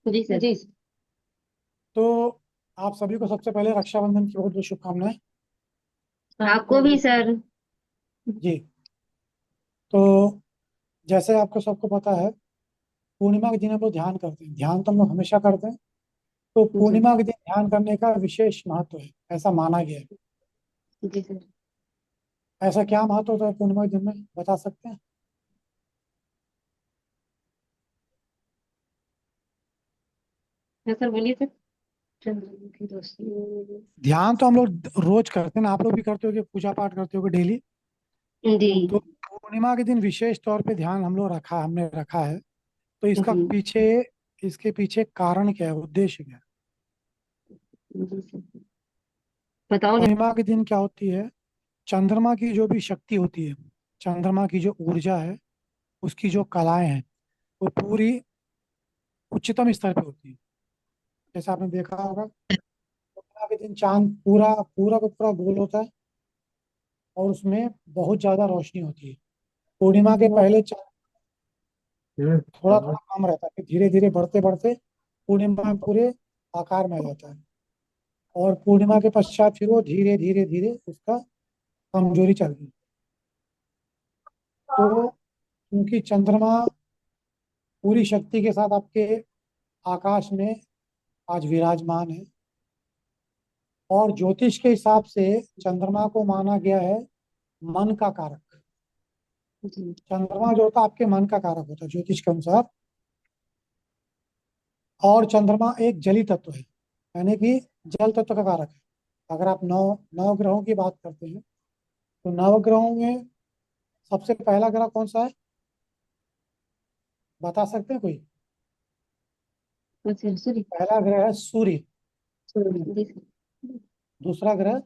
जी sir. जी। तो आप सभी को सबसे पहले रक्षाबंधन की बहुत बहुत शुभकामनाएं। आपको भी सर। जी। तो जैसे आपको सबको पता है, पूर्णिमा के दिन हम लोग ध्यान करते हैं। ध्यान तो हम लोग हमेशा करते हैं। तो जी। पूर्णिमा के दिन ध्यान करने का विशेष महत्व है, ऐसा माना गया है। जी सर। ऐसा क्या महत्व होता है पूर्णिमा के दिन में, बता सकते हैं? हाँ सर, बोलिए सर। चंद्रमुखी रोशनी। ध्यान तो हम लोग रोज करते हैं ना, आप लोग भी करते होगे, पूजा पाठ करते होगे डेली। जी। तो पूर्णिमा के दिन विशेष तौर पे ध्यान हमने रखा है। तो जी। इसके पीछे कारण क्या है, उद्देश्य क्या है? जी सर, बताओ ना। पूर्णिमा के दिन क्या होती है, चंद्रमा की जो भी शक्ति होती है, चंद्रमा की जो ऊर्जा है, उसकी जो कलाएं हैं, वो पूरी उच्चतम स्तर पे होती है। जैसे आपने देखा होगा, पूर्णिमा के दिन चांद पूरा पूरा का पूरा गोल होता है और उसमें बहुत ज्यादा रोशनी होती है। पूर्णिमा के पहले चांद थोड़ा थोड़ा कम रहता है, फिर धीरे धीरे बढ़ते बढ़ते पूर्णिमा में पूरे आकार में आ जाता है। और पूर्णिमा के पश्चात फिर वो धीरे धीरे धीरे उसका कमजोरी चलती है। तो क्योंकि चंद्रमा पूरी शक्ति के साथ आपके आकाश में आज विराजमान है, और ज्योतिष के हिसाब से चंद्रमा को माना गया है मन का कारक। जी। चंद्रमा जो होता है आपके मन का कारक होता है ज्योतिष के अनुसार। और चंद्रमा एक जली तत्व है, यानी कि जल तत्व का कारक है। अगर आप नौ नौ ग्रहों की बात करते हैं, तो नौ ग्रहों में सबसे पहला ग्रह कौन सा है, बता सकते हैं कोई? अच्छा सूर्य। पहला ग्रह है सूर्य। सूर्य जी सर। दूसरा ग्रह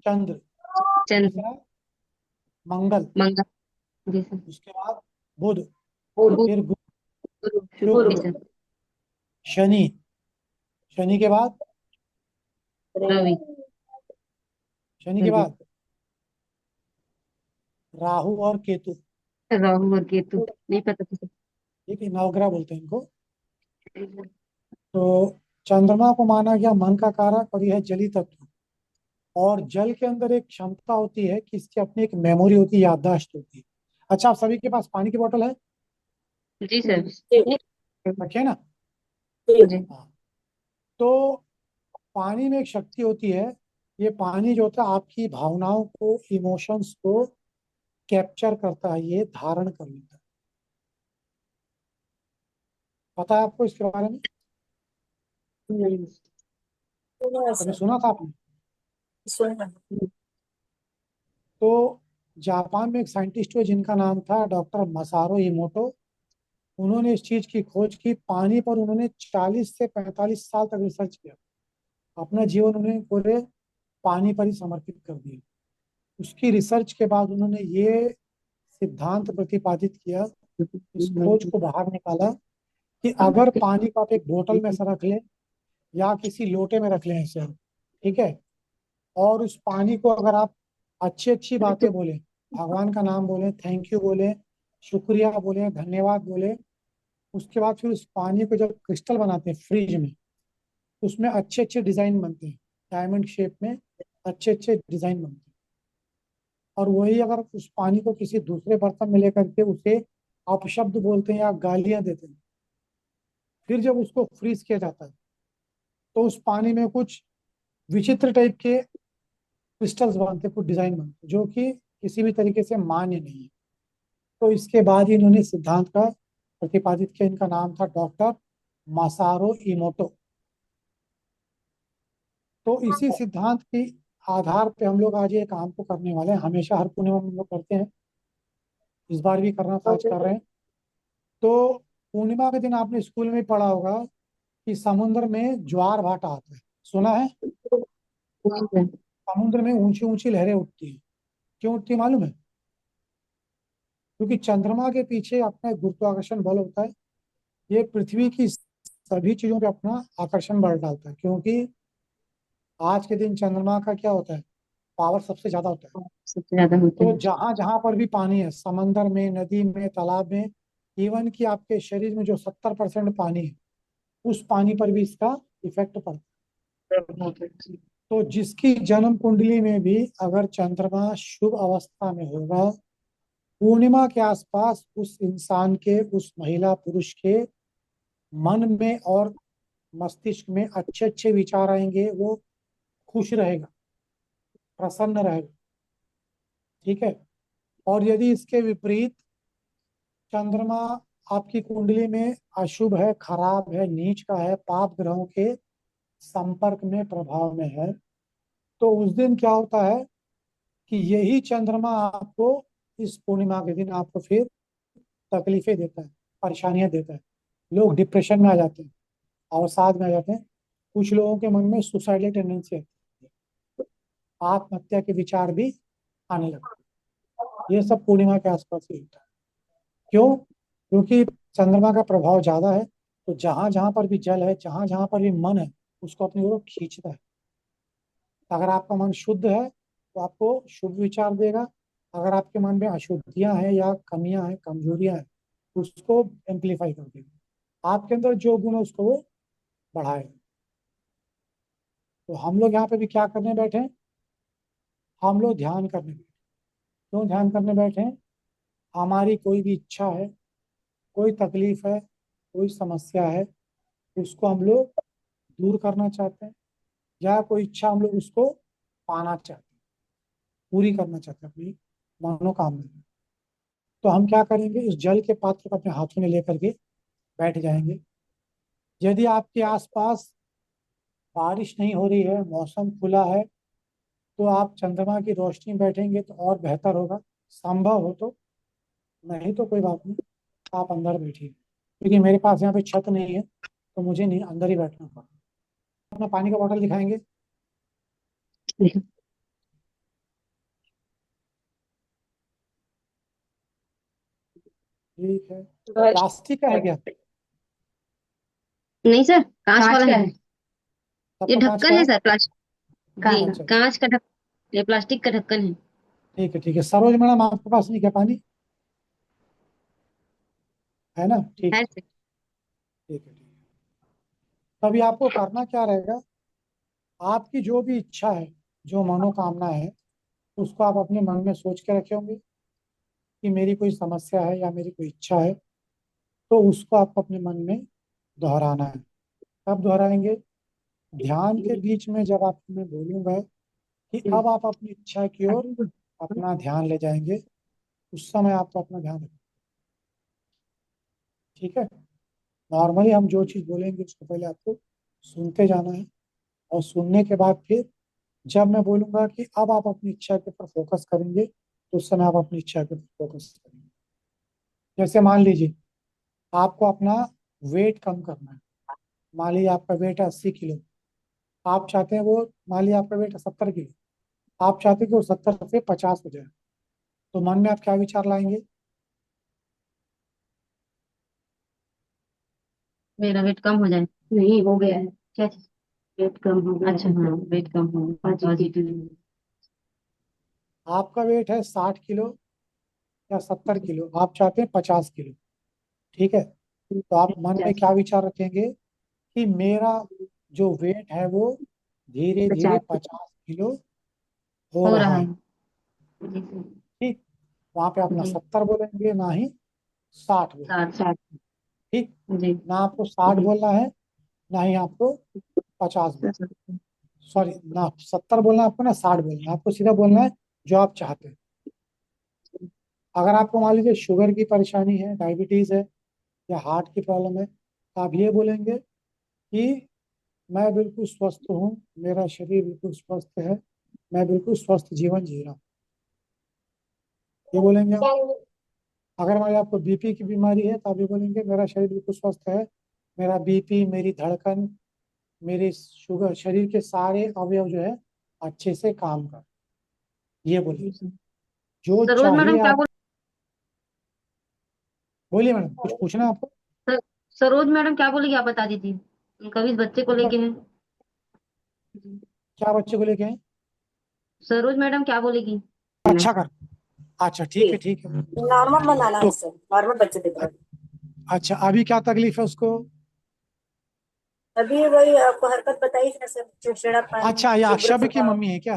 चंद्र। चंद्र। तीसरा मंगल। मंगल। जी सर। उसके बाद बुध। बुध। फिर गुरु शुक्र। शुक्र। जी सर। शनि। शनि के बाद रवि। शनि के रवि। बाद राहु और केतु। राहु और केतु नहीं पता था सर। ठीक है, नवग्रह बोलते हैं इनको। तो चंद्रमा को माना गया मन का कारक, और यह जली तत्व। और जल के अंदर एक क्षमता होती है कि इसकी अपनी एक मेमोरी होती है, याददाश्त होती है। अच्छा, आप सभी के पास पानी की बोतल है? जी सर। रखिए ना। जी। हाँ। तो पानी में एक शक्ति होती है। ये पानी जो होता है आपकी भावनाओं को, इमोशंस को कैप्चर करता है, ये धारण कर लेता है। पता है आपको इसके बारे में? नहीं। कभी सुना था आपने? सुना। तो जापान में एक साइंटिस्ट हुए जिनका नाम था डॉक्टर मसारो इमोटो। उन्होंने इस चीज की खोज की, पानी पर उन्होंने 40 से 45 साल तक रिसर्च किया। अपना जीवन उन्हें पूरे पानी पर ही समर्पित कर दिया। उसकी रिसर्च के बाद उन्होंने ये सिद्धांत प्रतिपादित किया, इस खोज को बाहर निकाला, कि अगर पानी को आप एक बोतल में ऐसा रख लें या किसी लोटे में रख लें ऐसे, ठीक है, और उस पानी को अगर आप अच्छी अच्छी बातें बोलें, भगवान का नाम बोलें, थैंक यू बोलें, शुक्रिया बोलें, धन्यवाद बोलें, उसके बाद फिर उस पानी को जब क्रिस्टल बनाते हैं फ्रिज में, तो उसमें अच्छे अच्छे डिजाइन बनते हैं, डायमंड शेप में अच्छे अच्छे डिजाइन बनते हैं। और वही अगर उस पानी को किसी दूसरे बर्तन में लेकर के उसे अपशब्द बोलते हैं या गालियां देते हैं, फिर जब उसको फ्रीज किया जाता है, तो उस पानी में कुछ विचित्र टाइप के क्रिस्टल्स बनते, कुछ डिजाइन बनते, जो कि किसी भी तरीके से मान्य नहीं है। तो इसके बाद ही इन्होंने सिद्धांत का प्रतिपादित किया। इनका नाम था डॉक्टर मासारो इमोटो। तो इसी सिद्धांत के आधार पे हम लोग आज ये काम को करने वाले हैं। हमेशा हर पूर्णिमा में हम लोग करते हैं, इस बार भी करना था, आज कर रहे हैं। तो पूर्णिमा के दिन आपने स्कूल में पढ़ा होगा कि समुद्र में ज्वार भाटा आता है, सुना है? समुद्र में ऊंची ऊंची लहरें उठती हैं। क्यों उठती है मालूम है? क्योंकि चंद्रमा के पीछे अपना एक गुरुत्वाकर्षण बल होता है। ये पृथ्वी की सभी चीजों पे अपना आकर्षण बल डालता है, क्योंकि आज के दिन चंद्रमा का क्या होता है, पावर सबसे ज्यादा होता है। सबसे ज्यादा होते तो हैं। जहां जहां पर भी पानी है, समंदर में, नदी में, तालाब में, इवन कि आपके शरीर में जो 70% पानी है, उस पानी पर भी इसका इफेक्ट पड़ता बहुत है। अच्छी। तो जिसकी जन्म कुंडली में भी अगर चंद्रमा शुभ अवस्था में होगा, पूर्णिमा के आसपास उस इंसान के, उस महिला पुरुष के मन में और मस्तिष्क में अच्छे अच्छे विचार आएंगे, वो खुश रहेगा, प्रसन्न रहेगा। ठीक है। और यदि इसके विपरीत चंद्रमा आपकी कुंडली में अशुभ है, खराब है, नीच का है, पाप ग्रहों के संपर्क में, प्रभाव में है, तो उस दिन क्या होता है कि यही चंद्रमा आपको इस पूर्णिमा के दिन आपको फिर तकलीफें देता है, परेशानियां देता है। लोग डिप्रेशन में आ जाते हैं, अवसाद में आ जाते हैं। कुछ लोगों के मन में सुसाइडल टेंडेंसी आती है, आत्महत्या के विचार भी आने लगते हैं। ये सब पूर्णिमा के आसपास ही होता है। क्यों? क्योंकि चंद्रमा का प्रभाव ज्यादा है, तो जहां जहां पर भी जल है, जहां जहां पर भी मन है, उसको अपनी ओर खींचता है। अगर आपका मन शुद्ध है तो आपको शुभ विचार देगा। अगर आपके मन में अशुद्धियां हैं या कमियां हैं, कमजोरियां हैं, तो उसको एम्पलीफाई कर देगा। आपके अंदर जो गुण है उसको वो बढ़ाएगा। तो हम लोग यहाँ पे भी क्या करने बैठे हैं? हम लोग ध्यान करने बैठे। क्यों ध्यान करने बैठे हैं? हमारी कोई भी इच्छा है, कोई तकलीफ है, कोई समस्या है, उसको हम लोग दूर करना चाहते हैं, या कोई इच्छा हम लोग उसको पाना चाहते हैं, पूरी करना चाहते हैं अपनी मनोकामना। तो हम क्या करेंगे? इस जल के पात्र को अपने हाथों में लेकर के बैठ जाएंगे। यदि आपके आसपास बारिश नहीं हो रही है, मौसम खुला है, तो आप चंद्रमा की रोशनी में बैठेंगे तो और बेहतर होगा, संभव हो तो। नहीं तो कोई बात नहीं, आप अंदर बैठिए, क्योंकि मेरे पास यहाँ पे छत नहीं है, तो मुझे नहीं, अंदर ही बैठना पड़ा। अपना पानी का बोतल दिखाएंगे। ठीक है। बस। प्लास्टिक का है क्या? नहीं सर, कांच कांच वाला का है। है। ये सबका कांच का ढक्कन है है? Sir, plastic. जी, कांच। अच्छा अच्छा। कांच का ये प्लास्टिक का ढक्कन है। ठीक है ठीक है। सरोज मैडम, आपके पास नहीं क्या पानी? है ना? ठीक है है सर। ठीक है। ठीक है। तभी आपको करना क्या रहेगा? आपकी जो भी इच्छा है, जो मनोकामना है, उसको आप अपने मन में सोच के रखे होंगे कि मेरी कोई समस्या है या मेरी कोई इच्छा है, तो उसको आपको अपने मन में दोहराना है। कब दोहराएंगे? ध्यान के बीच में, जब आप मैं बोलूंगा कि अब आप अपनी इच्छा की ओर अपना ध्यान ले जाएंगे, उस समय आपको अपना ध्यान रखना। ठीक है। नॉर्मली हम जो चीज बोलेंगे उसको पहले आपको सुनते जाना है, और सुनने के बाद फिर जब मैं बोलूंगा कि अब आप अपनी इच्छा के ऊपर फोकस करेंगे, तो उस समय आप अपनी इच्छा के ऊपर फोकस करेंगे। जैसे मान लीजिए आपको अपना वेट कम करना है। मान लीजिए आपका वेट है 80 किलो, आप चाहते हैं वो, मान लीजिए आपका वेट है 70 किलो, आप चाहते हैं कि वो 70 से 50 हो जाए, तो मन में आप क्या विचार लाएंगे? मेरा वेट कम हो जाए। नहीं, हो गया है। क्या चीज? पेट कम हो गया अच्छा है। हाँ, वेट कम हो, पॉजिटिव। आपका वेट है 60 किलो या 70 किलो, आप चाहते हैं 50 किलो। ठीक है। तो आप मन में क्या विचार रखेंगे कि मेरा जो वेट है वो धीरे धीरे 50। 50 किलो हो हो रहा रहा है। है। जी सर। ठीक। वहां पे आप ना जी। 70 बोलेंगे, ना ही 60 बोलेंगे। 60। 60। ठीक। जी। ना आपको 60 जी। बोलना है, ना ही आपको 50 बोलना। 60। सॉरी, ना 70 बोलना है आपको, ना 60 बोलना है आपको, सीधा बोलना है जो आप चाहते हैं। अगर आपको मान लीजिए शुगर की परेशानी है, डायबिटीज है, या हार्ट की प्रॉब्लम है, तो आप ये बोलेंगे कि मैं बिल्कुल स्वस्थ हूँ, मेरा शरीर बिल्कुल स्वस्थ है, मैं बिल्कुल स्वस्थ जीवन जी रहा हूँ, ये बोलेंगे आप। अगर मान लीजिए आपको बीपी की बीमारी है, तो आप ये बोलेंगे मेरा शरीर बिल्कुल स्वस्थ है, मेरा बीपी, मेरी धड़कन, मेरे शुगर, शरीर के सारे अवयव जो है अच्छे से काम कर, ये बोलिए। जो सरोज चाहिए मैडम क्या आप बोल बोलिए। मैडम कुछ पूछना है आपको? सर, सरोज मैडम क्या बोलेगी आप बता दीजिए। उनका भी इस बच्चे को लेके है। क्या बच्चे को लेके हैं? सरोज मैडम क्या बोलेगी? अच्छा कर। अच्छा ठीक है ठीक है। नॉर्मल बनाना है तो सर, नॉर्मल बच्चे दिख रहे हैं। अच्छा, अभी क्या तकलीफ है उसको? अभी वही आपको हरकत बताई थी ना सर, चिड़चिड़ापन, अच्छा, ये उग्र अक्षय की स्वभाव। मम्मी है क्या?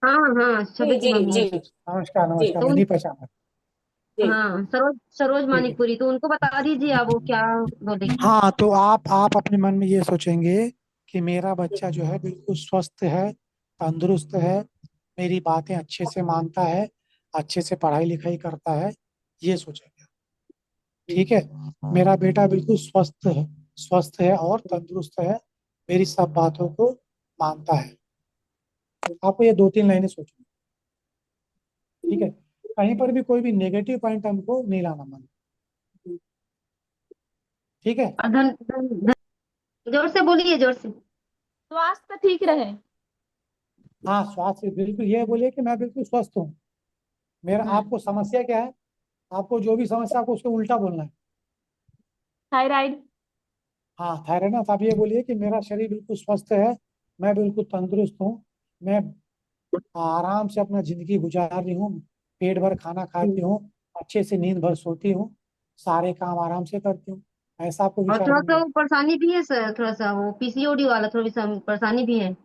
हाँ हाँ, जी छवि की जी मम्मी जी है। अच्छा अच्छा, नमस्कार जी नमस्कार, तो मैं उन नहीं पहचाना। जी। हाँ, सरोज सरोज ठीक है। मानिकपुरी, तो उनको बता दीजिए आप वो क्या बोलेगी। हाँ, तो आप अपने मन में ये सोचेंगे कि मेरा बच्चा जो है बिल्कुल स्वस्थ है, तंदुरुस्त है, मेरी बातें अच्छे से मानता है, अच्छे से पढ़ाई लिखाई करता है, ये सोचेंगे। ठीक है। मेरा बेटा बिल्कुल स्वस्थ है और तंदुरुस्त है, मेरी सब बातों को मानता है। आपको ये दो तीन लाइनें सोचनी। ठीक है। कहीं पर भी कोई भी नेगेटिव पॉइंट हमको नहीं लाना मन। ठीक है। और जोर से बोलिए, जोर से। स्वास्थ्य ठीक रहे। हाँ, स्वास्थ्य बिल्कुल, ये बोलिए कि मैं बिल्कुल स्वस्थ हूँ। मेरा आपको समस्या क्या है? आपको जो भी समस्या, आपको उसको उल्टा बोलना है। थायराइड। हाँ, थायराइड ना, तो आप ये बोलिए कि मेरा शरीर बिल्कुल स्वस्थ है, मैं बिल्कुल तंदुरुस्त हूँ, मैं आराम से अपना जिंदगी गुजार रही हूँ, पेट भर खाना खाती हूँ, अच्छे से नींद भर सोती हूँ, सारे काम आराम से करती हूँ। ऐसा आपको और विचार थोड़ा सा करना है। वो परेशानी भी है सर, थोड़ा सा वो पीसीओडी वाला थोड़ी सा परेशानी भी है।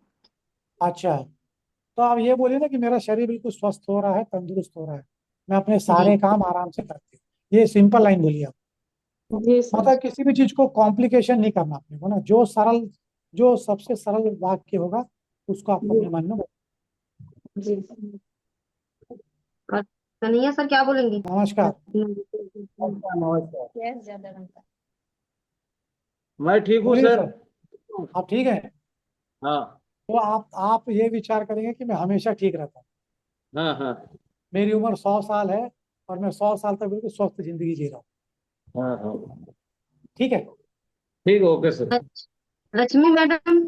अच्छा, तो आप ये बोलिए ना कि मेरा शरीर बिल्कुल स्वस्थ हो रहा है, तंदुरुस्त हो रहा है, मैं अपने जी सारे काम आराम से करती हूँ। ये सिंपल लाइन बोलिए आप। जी सर। मतलब किसी भी चीज को कॉम्प्लिकेशन नहीं करना अपने को ना, जो सबसे सरल वाक्य होगा उसको आपको जी अपने मन में जी। और कन्हैया सर क्या बोलेंगी। नमस्कार। गैस ज्यादा बनता मैं ठीक हूँ बोलिए सर। सर। आप ठीक हैं? हाँ तो आप ये विचार करेंगे कि मैं हमेशा ठीक रहता हूँ। हाँ हाँ मेरी उम्र 100 साल है और मैं 100 साल तक बिल्कुल स्वस्थ जिंदगी जी रहा हूँ। हाँ हाँ। ठीक है। ठीक है, ओके सर। लक्ष्मी मैडम।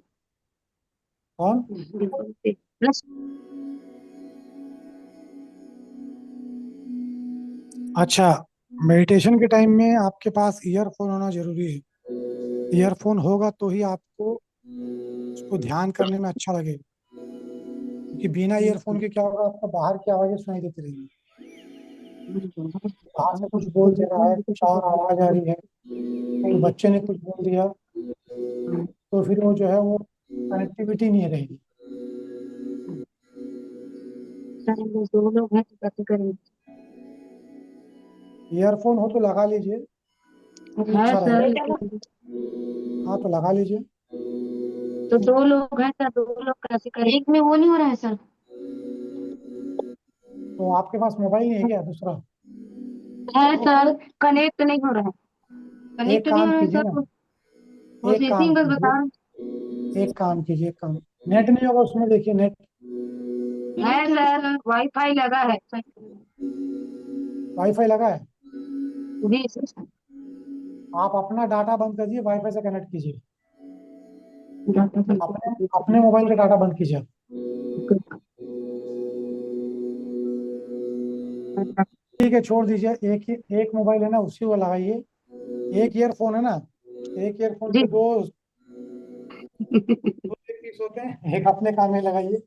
कौन? लक्ष्मी। अच्छा, मेडिटेशन के टाइम में आपके पास ईयरफोन होना जरूरी है। ईयरफोन होगा तो ही आपको उसको ध्यान करने में अच्छा लगेगा, क्योंकि बिना ईयरफोन के क्या होगा, आपको बाहर की आवाजें सुनाई देती रहेंगी। बाहर से कुछ बोल दे रहा है, कुछ और आवाज आ रही है, कोई बच्चे ने कुछ बोल दिया, तो फिर वो जो है वो कनेक्टिविटी नहीं रहेगी। दो लोग हैं तो कैसे करेंगे। ईयरफोन हो तो लगा लीजिए, है अच्छा सर रहेगा। लेकिन हाँ, तो लगा लीजिए। तो दो लोग हैं सर, दो लोग कैसे करें, एक में वो नहीं हो रहा है सर। तो आपके पास मोबाइल नहीं है क्या दूसरा? है सर, कनेक्ट नहीं हो रहा है, एक कनेक्ट नहीं हो काम रहा है कीजिए सर, ना, तो एक काम प्रोसेसिंग बस कीजिए, बता रहा एक काम, नेट नहीं होगा उसमें, देखिए नेट। है सर, वाईफाई लगा है सर। वाईफाई लगा है? जी सर। आप अपना डाटा बंद कीजिए, वाईफाई से कनेक्ट कीजिए। डाटा अपने अपने मोबाइल का डाटा बंद कीजिए आप। ठीक है, छोड़ दीजिए, एक मोबाइल है ना, उसी को लगाइए। एक ईयरफोन है ना, एक ईयरफोन जी। पे दो पीस होते हैं, एक अपने कान में लगाइए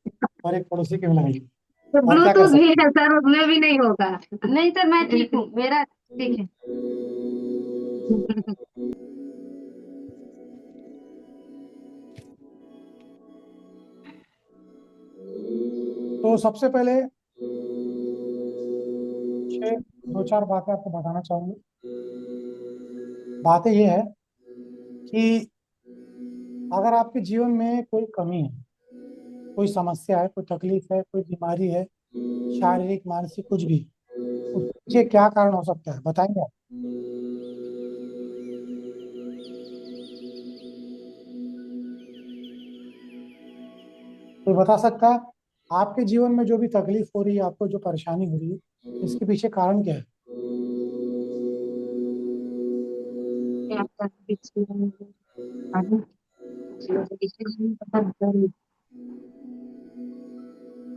और एक पड़ोसी के में लगाइए। तो और क्या कर ब्लूटूथ भी सकते हैं? है सर, उसमें भी नहीं होगा। नहीं सर, मैं ठीक हूँ, मेरा ठीक है। तो सबसे पहले छह दो चार बातें आपको बताना चाहूंगी। बातें ये है कि अगर आपके जीवन में कोई कमी है, कोई समस्या है, कोई तकलीफ है, कोई बीमारी है, शारीरिक मानसिक कुछ भी, उसके पीछे क्या कारण हो सकता है, बताएंगे आप? कोई बता सकता है? आपके जीवन में जो भी तकलीफ हो रही है, आपको जो परेशानी हो रही है, इसके पीछे कारण क्या है?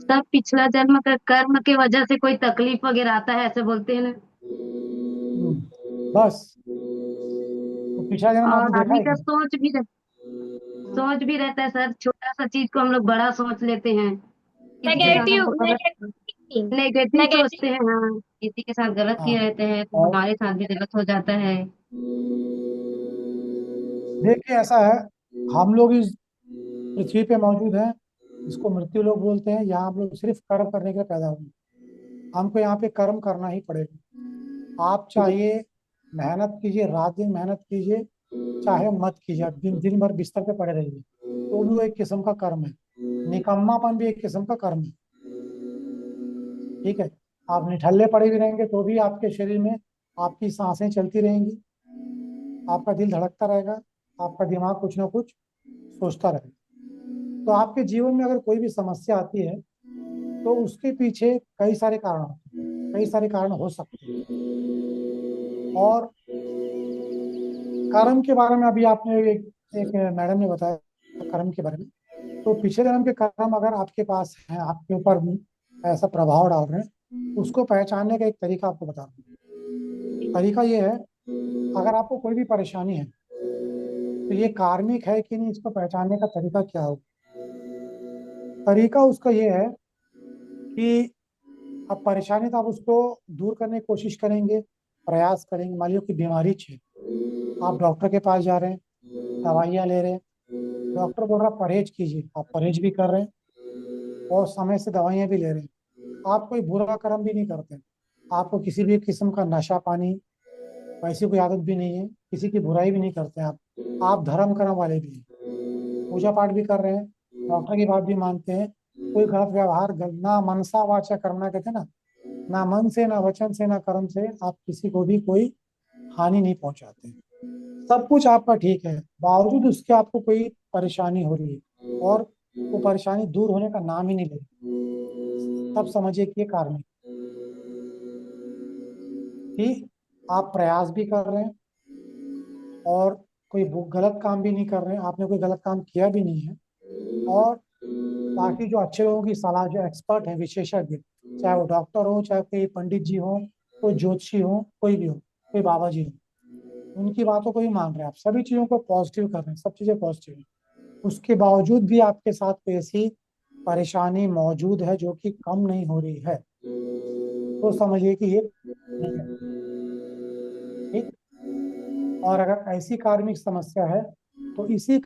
सब पिछला जन्म का कर्म की वजह से कोई तकलीफ वगैरह आता है, ऐसे बोलते हैं ना। बस, तो पिछला जन्म आपने और देखा आदमी है का क्या? सोच भी रहता है सर, छोटा सा चीज को हम लोग बड़ा सोच लेते हैं। किसी के साथ नेगेटिव हमको गलत नेगेटिव नेगेटिव नेगेटिव। सोचते हैं, हाँ, किसी के साथ गलत हाँ, किए रहते हैं तो और हमारे साथ भी गलत हो जाता है। देखिए ऐसा है हम लोग इस पृथ्वी पे मौजूद हैं, इसको मृत्यु लोग बोलते हैं। यहाँ हम लोग सिर्फ कर्म करने के लिए पैदा हुए, हमको यहाँ पे कर्म करना ही पड़ेगा। आप चाहिए मेहनत कीजिए, रात दिन मेहनत कीजिए, चाहे मत कीजिए, आप दिन दिन भर बिस्तर पे पड़े रहिए, तो भी वो एक किस्म का कर्म है। निकम्मापन भी एक किस्म का कर्म है, ठीक है। आप निठल्ले पड़े भी रहेंगे तो भी आपके शरीर में आपकी सांसें चलती रहेंगी, आपका दिल धड़कता रहेगा, आपका दिमाग कुछ ना कुछ सोचता रहेगा। तो आपके जीवन में अगर कोई भी समस्या आती है तो उसके पीछे कई सारे कारण होते हैं, कई सारे कारण हो सकते हैं। और कर्म के बारे में अभी आपने एक मैडम ने बताया कर्म के बारे में, तो पिछले जन्म के कर्म अगर आपके पास हैं, आपके ऊपर ऐसा प्रभाव डाल रहे हैं, उसको पहचानने का एक तरीका आपको बता दूं। तरीका ये है, अगर आपको कोई भी परेशानी है तो ये कार्मिक है कि नहीं, इसको पहचानने का तरीका क्या हो। तरीका उसका ये है कि अब परेशानी तो आप उसको दूर करने की कोशिश करेंगे, प्रयास करेंगे। मान लो कि बीमारी है, आप डॉक्टर के पास जा रहे हैं, दवाइयाँ ले रहे हैं, डॉक्टर बोल रहा परहेज कीजिए, आप परहेज भी कर रहे हैं और समय से दवाइयाँ भी ले रहे हैं। आप कोई बुरा कर्म भी नहीं करते, आपको किसी भी किस्म का नशा पानी वैसी कोई आदत भी नहीं है, किसी की बुराई भी नहीं करते आप धर्म कर्म वाले भी हैं, पूजा पाठ भी कर रहे हैं, डॉक्टर की बात भी मानते हैं, कोई गलत व्यवहार ना मनसा वाचा करना कहते हैं ना, ना मन से ना वचन से ना कर्म से आप किसी को भी कोई हानि नहीं पहुंचाते, सब कुछ आपका ठीक है, बावजूद उसके आपको कोई परेशानी हो रही है और वो परेशानी दूर होने का नाम ही नहीं ले रही, तब समझिए कि ये कारण है कि आप प्रयास भी कर रहे हैं और कोई गलत काम भी नहीं कर रहे हैं, आपने कोई गलत काम किया भी नहीं है। और बाकी जो अच्छे लोगों की सलाह, जो एक्सपर्ट हैं, विशेषज्ञ, चाहे वो डॉक्टर हो, चाहे कोई पंडित जी हो, कोई ज्योतिषी हो, कोई भी हो, कोई बाबा जी हो, उनकी बातों को ही मान रहे हैं, आप सभी चीजों को पॉजिटिव कर रहे हैं, सब चीजें पॉजिटिव हैं, उसके बावजूद भी आपके साथ कोई ऐसी परेशानी मौजूद है जो कि कम नहीं हो रही है, तो समझिए कि ये नहीं है, ठीक। और अगर ऐसी कार्मिक समस्या है तो इसी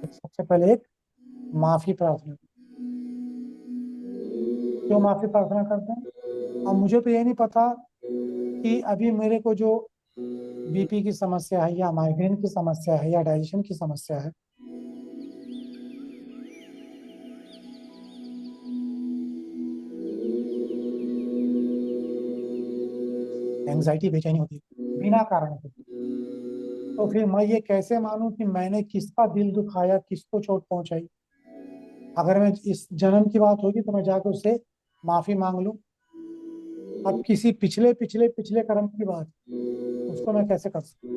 सबसे पहले एक माफी प्रार्थना, क्यों माफी प्रार्थना करते हैं। अब मुझे तो ये नहीं पता कि अभी मेरे को जो बीपी की समस्या है या माइग्रेन की समस्या है या डाइजेशन की समस्या है, एंजाइटी बेचैनी होती है बिना कारण के, तो फिर मैं ये कैसे मानूं कि मैंने किसका दिल दुखाया, किसको चोट पहुंचाई। अगर मैं इस जन्म की बात होगी तो मैं जाकर उससे माफी मांग लूं। अब किसी पिछले पिछले पिछले कर्म की बात, उसको मैं कैसे कर सकता हूं।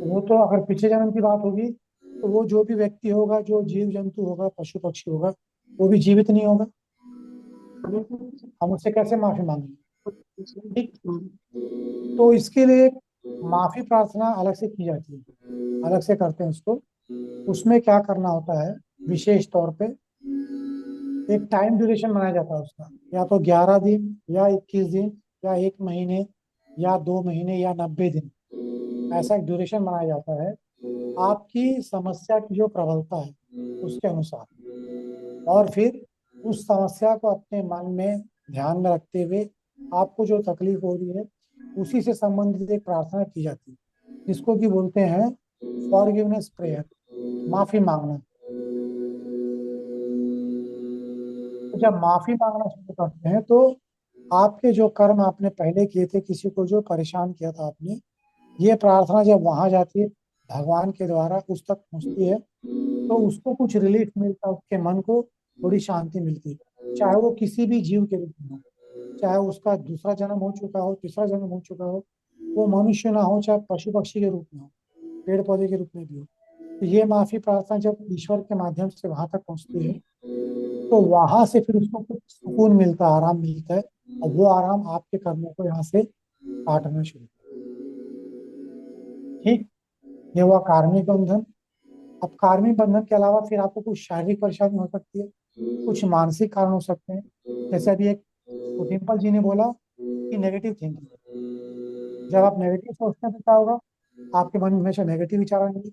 वो तो अगर पिछले जन्म की बात होगी तो वो जो भी व्यक्ति होगा, जो जीव जंतु होगा, पशु पक्षी होगा, वो भी जीवित नहीं होगा, हम उससे कैसे माफी मांगेंगे, ठीक। तो इसके लिए माफी प्रार्थना अलग से की जाती है, अलग से करते हैं उसको। उसमें क्या करना होता है, विशेष तौर पे एक टाइम ड्यूरेशन बनाया जाता है उसका, या तो 11 दिन या 21 दिन या 1 महीने या 2 महीने या 90 दिन, ऐसा एक ड्यूरेशन बनाया जाता है आपकी समस्या की जो प्रबलता है उसके अनुसार। और फिर उस समस्या को अपने मन में ध्यान में रखते हुए आपको जो तकलीफ हो रही है उसी से संबंधित एक प्रार्थना की जाती है, जिसको कि बोलते हैं फॉरगिवनेस प्रेयर, माफी मांगना। तो जब माफी मांगना शुरू करते हैं तो आपके जो कर्म आपने पहले किए थे, किसी को जो परेशान किया था आपने, ये प्रार्थना जब वहां जाती है भगवान के द्वारा उस तक पहुंचती है तो उसको कुछ रिलीफ मिलता है, उसके मन को थोड़ी शांति मिलती है, चाहे वो किसी भी जीव के रूप में हो, चाहे उसका दूसरा जन्म हो चुका हो, तीसरा जन्म हो चुका हो, वो मनुष्य ना हो, चाहे पशु पक्षी के रूप में हो, पेड़ पौधे के रूप में भी हो। तो ये माफी प्रार्थना जब ईश्वर के माध्यम से वहां तक पहुंचती है तो वहां से फिर उसको कुछ सुकून मिलता है, आराम मिलता है, और वो आराम आपके कर्मों को यहाँ से काटना शुरू, ठीक। ये हुआ कार्मिक बंधन। अब कार्मिक बंधन के अलावा फिर आपको कुछ शारीरिक परेशानी हो सकती है, कुछ मानसिक कारण हो सकते हैं, जैसे अभी एक डिम्पल जी ने बोला कि नेगेटिव थिंकिंग, जब आप नेगेटिव सोचते हैं तो क्या होगा, आपके मन में हमेशा नेगेटिव विचार आएंगे,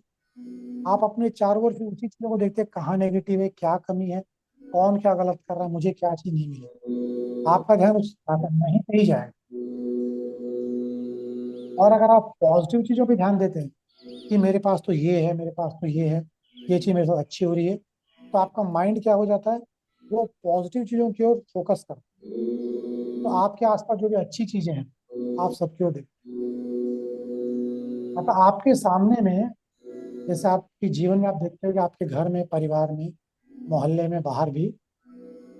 आप अपने चारों ओर फिर उसी चीजों को देखते हैं, कहाँ नेगेटिव है, क्या कमी है, कौन क्या गलत कर रहा है, मुझे क्या चीज नहीं मिली। आपका ध्यान उस नहीं पे ही जाएगा। और अगर आप पॉजिटिव चीजों पे ध्यान देते हैं कि मेरे पास तो ये है, मेरे पास तो ये है, ये चीज मेरे साथ अच्छी हो रही है, तो आपका माइंड क्या हो जाता है, वो पॉजिटिव चीजों की ओर फोकस करता है। तो आपके आसपास जो भी अच्छी चीजें हैं आप सबकी ओर देखते हैं। मतलब आपके सामने में, जैसे आपके जीवन में आप देखते हो कि आपके घर में, परिवार में, मोहल्ले में, बाहर भी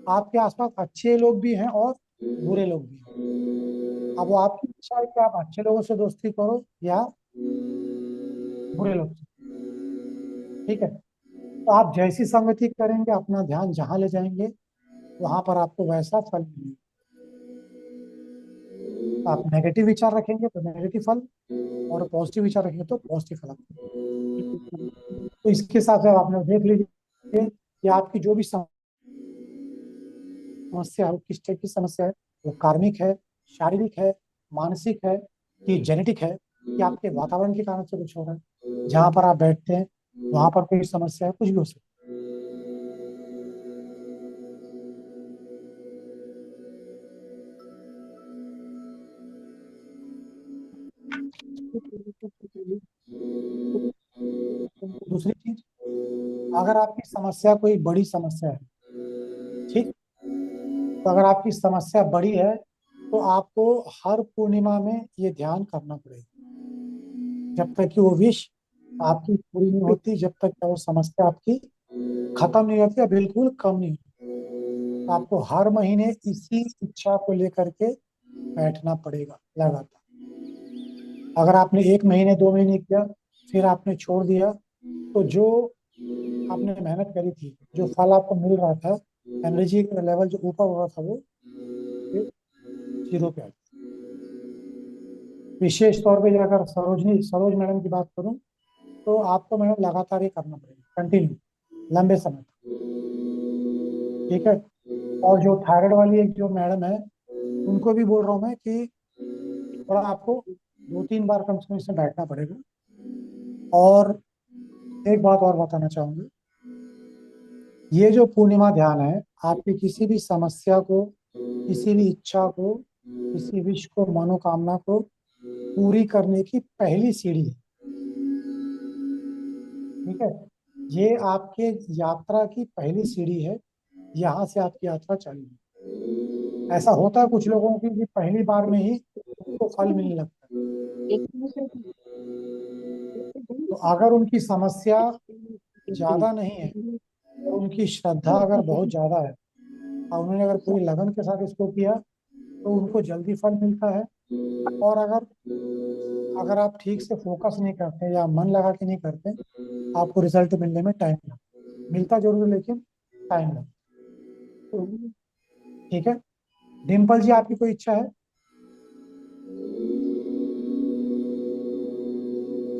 आपके आसपास अच्छे लोग भी हैं और बुरे लोग भी हैं। अब वो आपकी इच्छा है कि आप अच्छे लोगों से दोस्ती करो या बुरे लोग से। ठीक है, तो आप जैसी संगति करेंगे, अपना ध्यान जहां ले जाएंगे, वहां पर आपको वैसा फल मिलेगा। आप नेगेटिव विचार रखेंगे तो नेगेटिव फल, और पॉजिटिव विचार रखेंगे तो पॉजिटिव फल आपको। तो इसके साथ साथ आपने देख लीजिए कि आपकी जो भी समस्या है, वो किस टाइप की समस्या है, वो कार्मिक है, शारीरिक है, मानसिक है, कि जेनेटिक है, कि आपके वातावरण के कारण से कुछ हो रहा है, जहां पर आप बैठते हैं वहां पर कोई समस्या है, कुछ भी हो सकता है। दूसरी चीज, अगर आपकी समस्या कोई बड़ी समस्या है, ठीक, तो अगर आपकी समस्या बड़ी है तो आपको हर पूर्णिमा में ये ध्यान करना पड़ेगा, जब तक कि वो विश आपकी पूरी नहीं होती, जब तक कि वो समस्या आपकी खत्म नहीं होती या बिल्कुल कम नहीं होती। तो आपको हर महीने इसी इच्छा को लेकर के बैठना पड़ेगा लगातार। अगर आपने 1 महीने 2 महीने किया, फिर आपने छोड़ दिया, तो जो आपने मेहनत करी थी, जो फल आपको मिल रहा था, एनर्जी का लेवल जो ऊपर हो रहा था, वो फिर 0 पे आ गया। विशेष तौर पे अगर सरोज मैडम की बात करूं, तो आपको मैडम लगातार ये करना पड़ेगा, कंटिन्यू, लंबे समय तक। ठीक है, और जो थायराइड वाली एक जो मैडम है, उनको भी बोल रहा हूँ मैं कि थोड़ा आपको 2-3 बार कम से कम इसमें बैठना पड़ेगा। और एक बात और बताना चाहूंगा, ये जो पूर्णिमा ध्यान है, आपकी किसी भी समस्या को, किसी भी इच्छा को, किसी विश को, मनोकामना को पूरी करने की पहली सीढ़ी है। ठीक है, ये आपके यात्रा की पहली सीढ़ी है, यहाँ से आपकी यात्रा चालू है। ऐसा होता है कुछ लोगों की कि पहली बार में ही उनको फल मिलने लगता है। तो अगर उनकी समस्या ज्यादा नहीं है और उनकी श्रद्धा अगर बहुत ज्यादा है और उन्होंने अगर पूरी लगन के साथ इसको किया, तो उनको जल्दी फल मिलता है। और अगर अगर आप ठीक से फोकस नहीं करते या मन लगा के नहीं करते, आपको रिजल्ट मिलने में टाइम लगता है। मिलता जरूर है लेकिन टाइम लगता है। ठीक है, डिम्पल जी, आपकी कोई इच्छा है?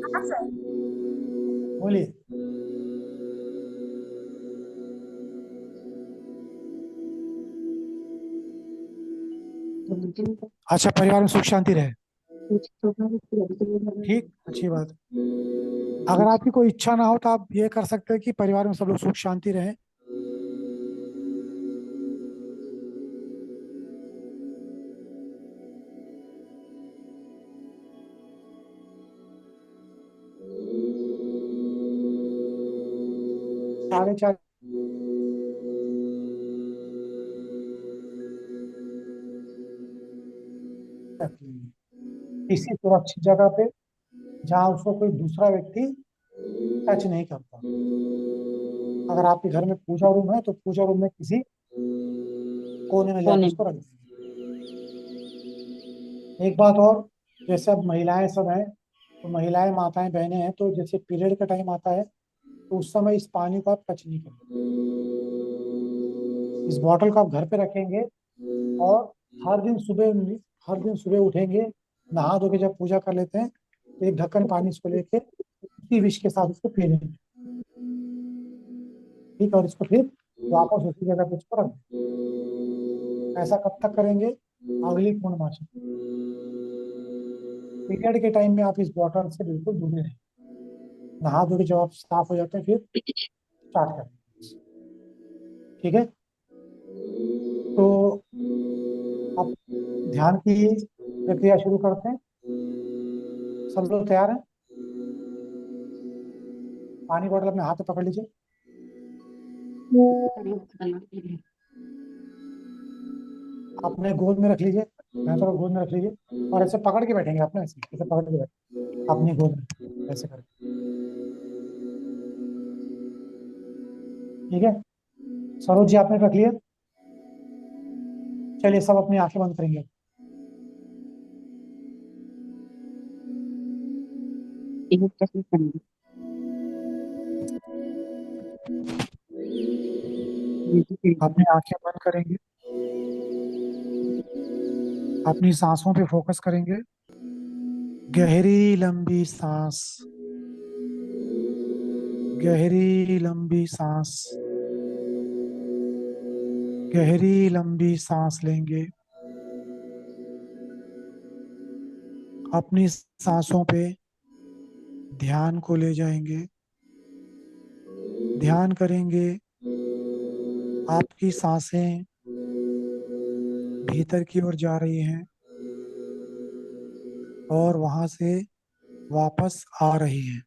हाँ सर। बोलिए। अच्छा, परिवार में सुख शांति रहे, ठीक, अच्छी बात। अगर आपकी कोई इच्छा ना हो तो आप ये कर सकते हैं कि परिवार में सब लोग सुख शांति रहे। साढ़े चार किसी सुरक्षित जगह पे, जहाँ उसको कोई दूसरा व्यक्ति टच नहीं करता। अगर आपके घर में पूजा रूम है तो पूजा रूम में किसी कोने में जाकर उसको रख देंगे। एक बात और, जैसे अब महिलाएं सब हैं, तो महिलाएं, माताएं, बहनें हैं, तो जैसे पीरियड का टाइम आता है तो उस समय इस पानी को आप टच नहीं करेंगे। इस बॉटल को आप घर पे रखेंगे और हर दिन सुबह उठेंगे, नहा धो के जब पूजा कर लेते हैं, तो एक ढक्कन पानी इसको लेके उसी विश के साथ उसको पी लेंगे। ठीक है, और इसको फिर वापस उसी जगह पे इसको रख देंगे। ऐसा कब तक करेंगे? अगली पूर्णमासी। पीरियड के टाइम में आप इस बॉटल से बिल्कुल दूर रहें। नहा धो के जब आप साफ हो जाते हैं फिर स्टार्ट करें। ठीक है, तो अब ध्यान की प्रक्रिया शुरू करते हैं। सब लोग तैयार हैं? पानी बॉटल अपने हाथ में पकड़ लीजिए। अपने गोद में रख लीजिए, भैंसों को गोद में रख लीजिए और ऐसे पकड़ के बैठेंगे। अपने ऐसे ऐसे पकड़ के बैठे अपनी गोद में ऐसे करके। ठीक है, सरोज जी आपने रख लिया? चलिए सब अपनी आंखें बंद करेंगे। अपनी आंखें बंद करेंगे, अपनी सांसों पे फोकस करेंगे। गहरी लंबी सांस, गहरी लंबी सांस, गहरी लंबी सांस लेंगे। अपनी सांसों पे ध्यान को ले जाएंगे। ध्यान करेंगे आपकी सांसें भीतर की ओर जा रही हैं और वहां से वापस आ रही हैं।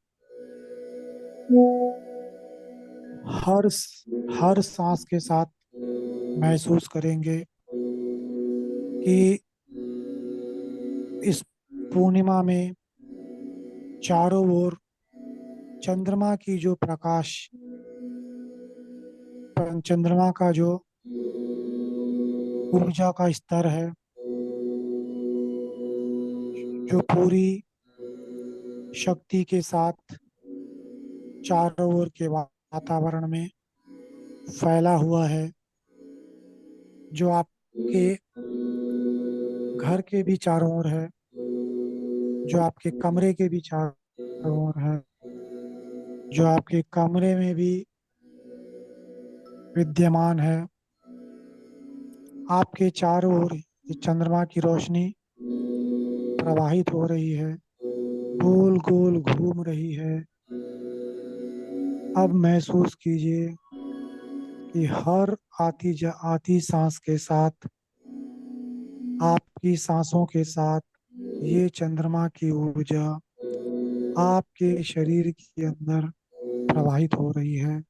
हर हर सांस के साथ महसूस करेंगे कि इस पूर्णिमा में चारों ओर चंद्रमा की जो प्रकाश, चंद्रमा का जो ऊर्जा का स्तर है, जो पूरी शक्ति के साथ चारों ओर के वातावरण में फैला हुआ है, जो आपके घर के भी चारों ओर है, जो आपके कमरे के भी चारों ओर है, जो आपके कमरे में भी विद्यमान है। आपके चारों ओर चंद्रमा की रोशनी प्रवाहित हो रही है, गोल गोल घूम रही है। अब महसूस कीजिए कि हर आती सांस के साथ, आपकी सांसों के साथ, ये चंद्रमा की ऊर्जा आपके शरीर के अंदर प्रवाहित हो रही है।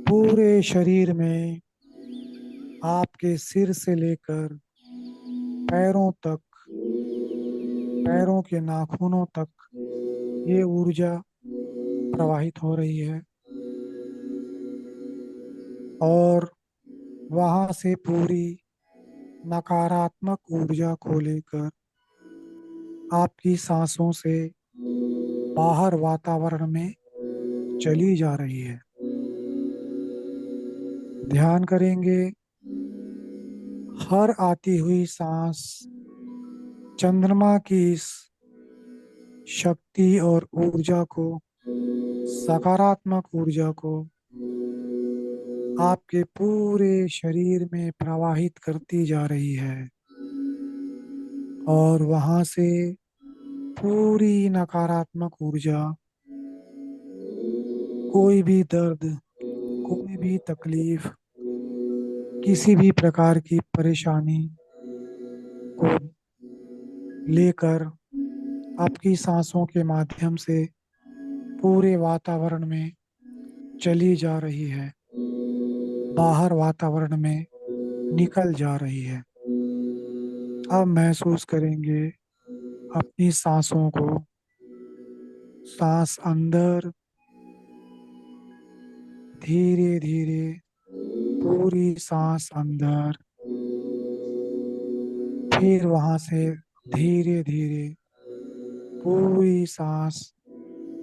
पूरे शरीर में, आपके सिर से लेकर पैरों तक, पैरों के नाखूनों तक ये ऊर्जा प्रवाहित हो रही है और वहां से पूरी नकारात्मक ऊर्जा को लेकर आपकी सांसों से बाहर वातावरण में चली जा रही है। ध्यान करेंगे हर आती हुई सांस चंद्रमा की इस शक्ति और ऊर्जा को, सकारात्मक ऊर्जा को आपके पूरे शरीर में प्रवाहित करती जा रही है और वहां से पूरी नकारात्मक ऊर्जा, कोई भी दर्द, कोई भी तकलीफ, किसी भी प्रकार की परेशानी को लेकर आपकी सांसों के माध्यम से पूरे वातावरण में चली जा रही है, बाहर वातावरण में निकल जा रही है। अब महसूस करेंगे अपनी सांसों को। सांस अंदर, धीरे धीरे पूरी सांस अंदर, फिर वहां से धीरे धीरे पूरी सांस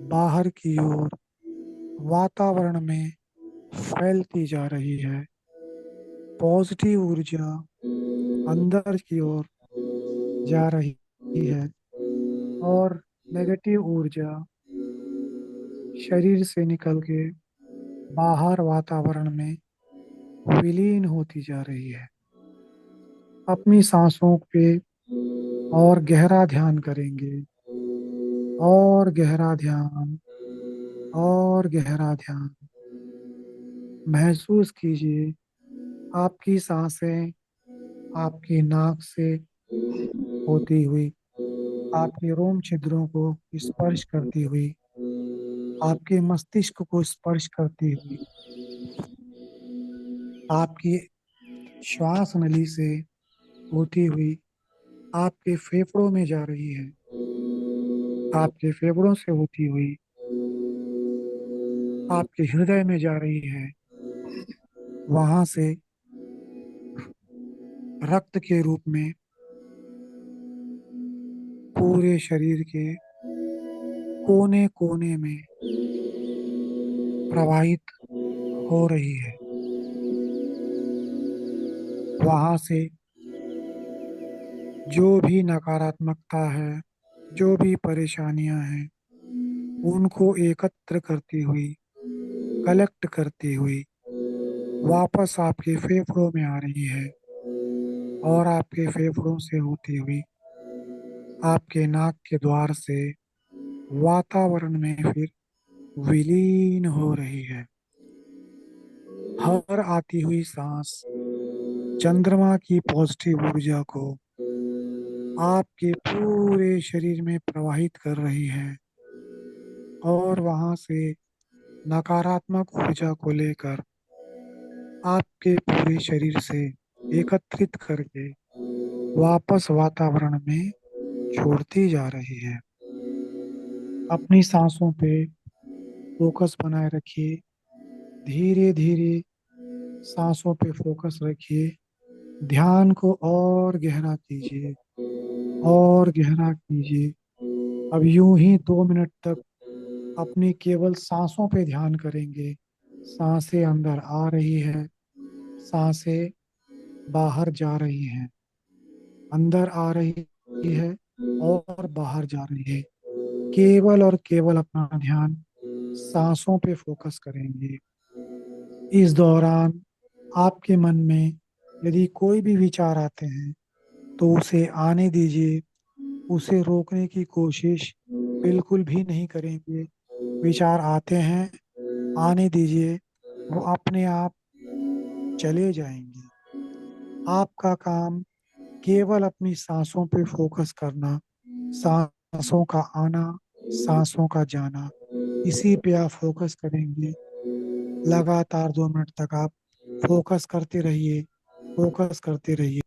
बाहर की ओर वातावरण में फैलती जा रही है। पॉजिटिव ऊर्जा अंदर की ओर जा रही है और नेगेटिव ऊर्जा शरीर से निकल के बाहर वातावरण में विलीन होती जा रही है। अपनी सांसों पे और गहरा ध्यान करेंगे। और गहरा ध्यान, और गहरा ध्यान। महसूस कीजिए आपकी सांसें आपकी नाक से होती हुई आपके रोम छिद्रों को स्पर्श करती हुई, आपके मस्तिष्क को स्पर्श करती हुई, आपकी श्वास नली से होती हुई आपके फेफड़ों में जा रही है, आपके फेफड़ों से होती हुई आपके हृदय में जा रही है, वहां से रक्त के रूप में पूरे शरीर के कोने कोने में प्रवाहित हो रही है। वहां से जो भी नकारात्मकता है, जो भी परेशानियां हैं, उनको एकत्र करती हुई, कलेक्ट करती हुई वापस आपके फेफड़ों में आ रही है, और आपके फेफड़ों से होती हुई आपके नाक के द्वार से वातावरण में फिर विलीन हो रही है। हर आती हुई सांस चंद्रमा की पॉजिटिव ऊर्जा को आपके पूरे शरीर में प्रवाहित कर रही है, और वहां से नकारात्मक ऊर्जा को लेकर आपके पूरे शरीर से एकत्रित करके वापस वातावरण में छोड़ती जा रही है। अपनी सांसों पे फोकस बनाए रखिए। धीरे धीरे सांसों पे फोकस रखिए। ध्यान को और गहरा कीजिए, और गहरा कीजिए। अब यूं ही 2 मिनट तक अपनी केवल सांसों पे ध्यान करेंगे। सांसें अंदर आ रही है, सांसें बाहर जा रही हैं, अंदर आ रही है और बाहर जा रही है। केवल और केवल अपना ध्यान सांसों पे फोकस करेंगे। इस दौरान आपके मन में यदि कोई भी विचार आते हैं तो उसे आने दीजिए, उसे रोकने की कोशिश बिल्कुल भी नहीं करेंगे। विचार आते हैं, आने दीजिए, वो अपने आप चले जाएंगे। आपका काम केवल अपनी सांसों पे फोकस करना, सांसों का आना, सांसों का जाना, इसी पे आप फोकस करेंगे। लगातार 2 मिनट तक आप फोकस करते रहिए, फोकस करते रहिए।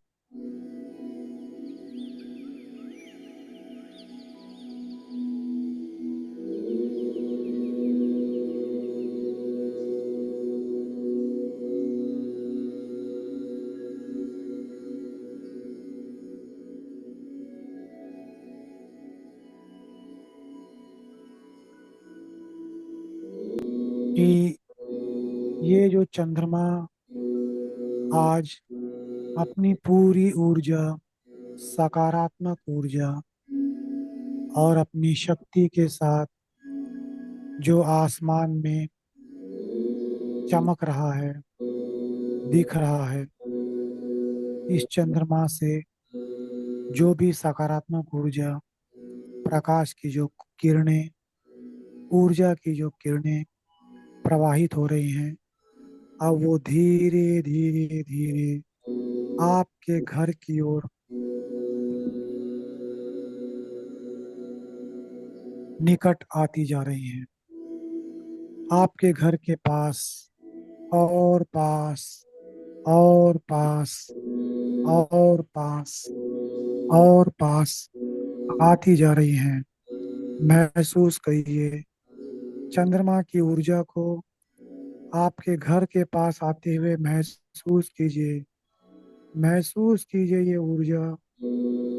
कि ये जो चंद्रमा आज अपनी पूरी ऊर्जा, सकारात्मक ऊर्जा और अपनी शक्ति के साथ जो आसमान में चमक रहा है, दिख रहा है, इस चंद्रमा से जो भी सकारात्मक ऊर्जा, प्रकाश की जो किरणें, ऊर्जा की जो किरणें प्रवाहित हो रही हैं, अब वो धीरे धीरे धीरे आपके घर की ओर निकट आती जा रही हैं। आपके घर के पास और पास और पास और पास और पास आती जा रही हैं। महसूस करिए चंद्रमा की ऊर्जा को आपके घर के पास आते हुए। महसूस कीजिए, महसूस कीजिए ये ऊर्जा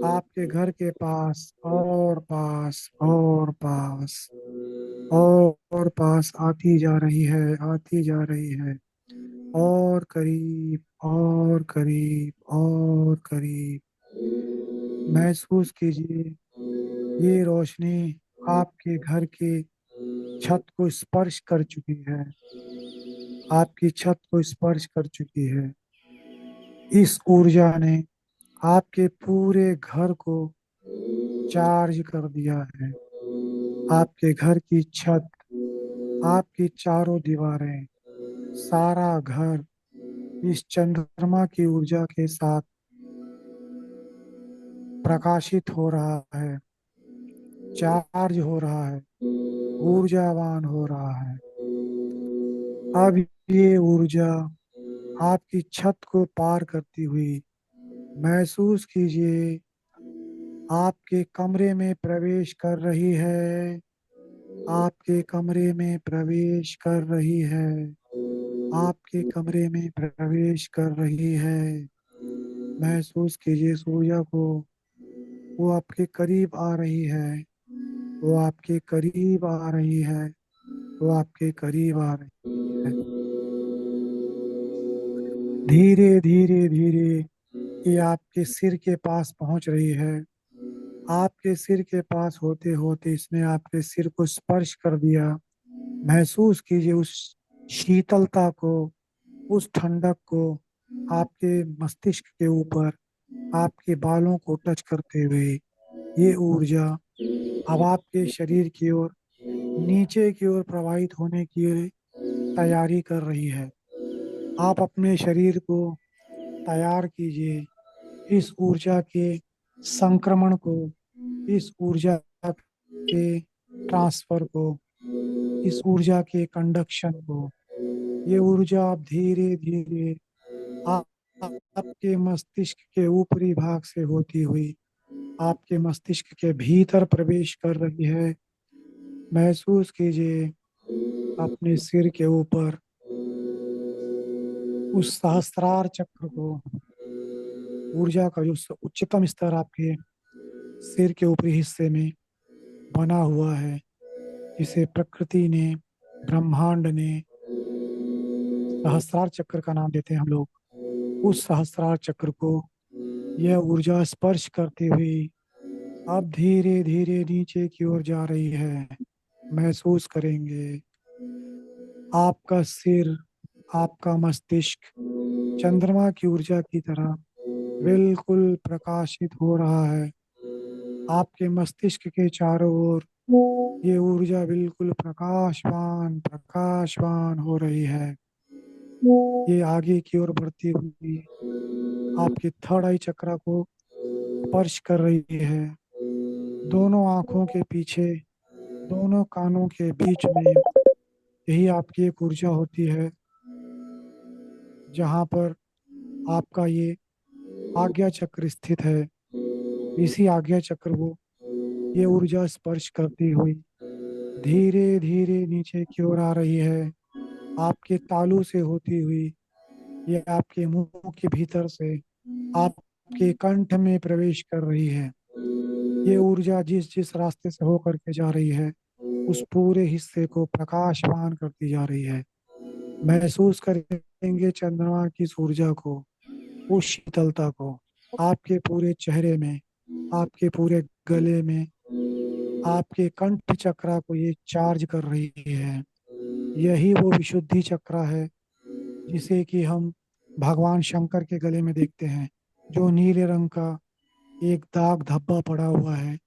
आपके घर के पास और पास और पास और पास आती जा रही है, आती जा रही है, और करीब और करीब और करीब। महसूस कीजिए ये रोशनी आपके घर की छत को स्पर्श कर चुकी है, आपकी छत को स्पर्श कर चुकी है। इस ऊर्जा ने आपके पूरे घर को चार्ज कर दिया है, आपके घर की छत, आपकी चारों दीवारें, सारा घर इस चंद्रमा की ऊर्जा के साथ प्रकाशित हो रहा है, चार्ज हो रहा है, ऊर्जावान हो रहा है। अब ये ऊर्जा आपकी छत को पार करती हुई महसूस कीजिए आपके कमरे में प्रवेश कर रही है, आपके कमरे में प्रवेश कर रही है, आपके कमरे में प्रवेश कर रही है। महसूस कीजिए इस ऊर्जा को, वो आपके करीब आ रही है, वो आपके करीब आ रही है, वो आपके करीब आ रही है। धीरे धीरे धीरे ये आपके सिर के पास पहुंच रही है। आपके सिर के पास होते होते इसने आपके सिर को स्पर्श कर दिया। महसूस कीजिए उस शीतलता को, उस ठंडक को आपके मस्तिष्क के ऊपर, आपके बालों को टच करते हुए। ये ऊर्जा अब आपके शरीर की ओर, नीचे की ओर प्रवाहित होने की तैयारी कर रही है। आप अपने शरीर को तैयार कीजिए इस ऊर्जा के संक्रमण को, इस ऊर्जा के ट्रांसफर को, इस ऊर्जा के कंडक्शन को। ये ऊर्जा आप धीरे धीरे आप आपके मस्तिष्क के ऊपरी भाग से होती हुई आपके मस्तिष्क के भीतर प्रवेश कर रही है। महसूस कीजिए अपने सिर के ऊपर उस सहस्त्रार चक्र को, ऊर्जा का जो उच्चतम स्तर आपके सिर के ऊपरी हिस्से में बना हुआ है, जिसे प्रकृति ने, ब्रह्मांड ने सहस्त्रार चक्र का नाम देते हैं हम लोग। उस सहस्त्रार चक्र को यह ऊर्जा स्पर्श करती हुई अब धीरे धीरे नीचे की ओर जा रही है। महसूस करेंगे आपका सिर, आपका मस्तिष्क चंद्रमा की ऊर्जा की तरह बिल्कुल प्रकाशित हो रहा है। आपके मस्तिष्क के चारों ओर ये ऊर्जा बिल्कुल प्रकाशवान प्रकाशवान हो रही है। ये आगे की ओर बढ़ती हुई आपके थर्ड आई चक्र को स्पर्श कर रही है। दोनों आंखों के पीछे, दोनों कानों के बीच में यही आपकी एक ऊर्जा होती है, जहाँ पर आपका ये आज्ञा चक्र स्थित है। इसी आज्ञा चक्र को ये ऊर्जा स्पर्श करती हुई धीरे धीरे नीचे की ओर आ रही है। आपके तालू से होती हुई ये आपके मुंह के भीतर से आपके कंठ में प्रवेश कर रही है। ये ऊर्जा जिस जिस रास्ते से होकर के जा रही है, उस पूरे हिस्से को प्रकाशवान करती जा रही है। महसूस करेंगे चंद्रमा की इस ऊर्जा को, उस शीतलता को आपके पूरे चेहरे में, आपके पूरे गले में, आपके कंठ चक्रा को ये चार्ज कर रही है। यही वो विशुद्धि चक्रा है जिसे कि हम भगवान शंकर के गले में देखते हैं, जो नीले रंग का एक दाग धब्बा पड़ा हुआ है।